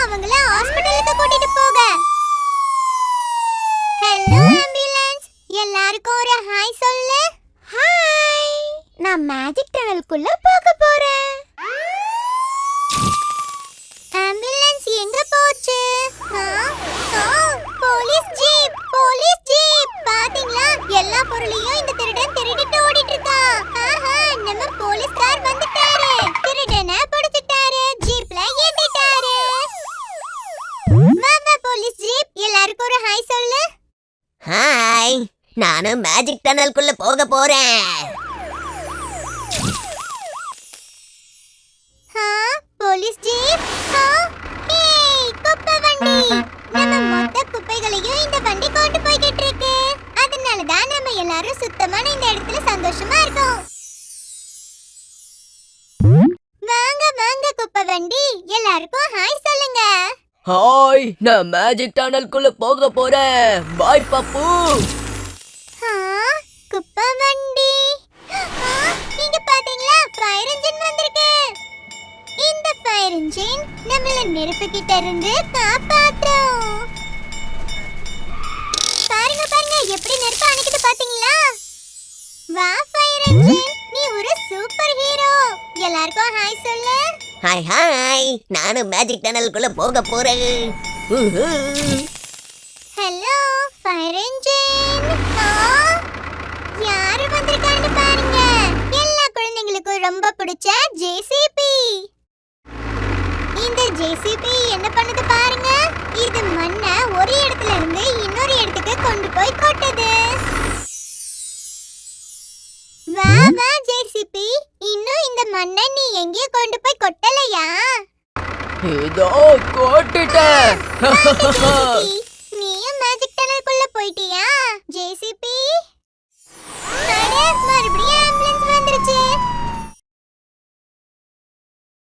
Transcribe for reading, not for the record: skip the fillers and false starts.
அவங்கள ஹாஸ்பிடலுக்கு கூட்டிட்டு போக. ஹலோ ஆம்புலன்ஸ், எல்லாருக்கும் ஒரு ஹாய் சொல்லு. ஹாய். நான் மேஜிக் டனலுக்குள்ள போக போறேன். ஆம்புலன்ஸ் எங்க போச்சு? Police jeep, police jeep. பாத்தீங்களா, எல்லா பொருளையும் இந்த திருடன் திருடிட்டு ஓடிட்டு இருக்கான். ஆஹா, நம்ம போலீஸ்கார் வந்துட்டாரு. திருடனை பிடிச்சிட்டாரு, ஜீப்ல ஏத்திட்டாரு. வாமா போலீஸ் ஜீப், எல்லாருக்கும் ஒரு ஹாய் சொல்லு. ஹாய், நானும் மேஜிக் டனலுக்குள்ள போக போறேன். Police jeep. ஹேய், குப்பை வண்டி. நம்ம மொத்த குப்பைகளையும் இந்த வண்டி கொண்டு போய்கிட்டு இருக்கு. அதனால தான் நம்ம எல்லாரும் சுத்தமான இந்த இடத்துல சந்தோஷமா இருக்கோம். வாங்க வாங்க குப்பை வண்டி, எல்லாருக்கும் ஹாய் சொல்லுங்க. ஹாய், நான் மேஜிக் டனலுக்குள்ள போக போறேன். பாய் பப்பு. குப்பை வண்டி. நீங்க பாத்தீங்களா, ஃபயர் இன்ஜின் வந்திருக்கு. இந்த ஃபயர் இன்ஜின் நம்மள நெருப்பு கிட்ட இருந்து காப்பாத்தும். பாருங்க பாருங்க, எப்படி நெருப்பு அணைக்குது பாத்தீங்களா? வா ஃபயர் இன்ஜின், நீ ஒரு சூப்பர் ஹீரோ. எல்லாருக்கும் ஹாய் சொல்லு. ஹாய் ஹாய், நானும் மேஜிக் டனலுக்குள்ள போக போறேன். Hello fire engine. யாரு வந்திருக்கான்னு பாருங்க. எல்லா குழந்தைங்களுக்கும் ரொம்ப பிடிச்ச ஜேசிபி. இந்த ஜேசிபி என்ன பண்ணுது பாருங்க. இது மண்ணை ஒரு இடத்துல இருந்து இன்னொரு இடத்துக்கு கொண்டு போய் கொட்டுது. வா வா ஜேசிபி, இன்னும் இந்த மண்ணை நீ எங்கேயும் கொண்டு போய் கொட்டலையா? இதோ கொட்டிட்டேன். நீயும் மேஜிக் டனலுக்குள்ள போயிட்டியா?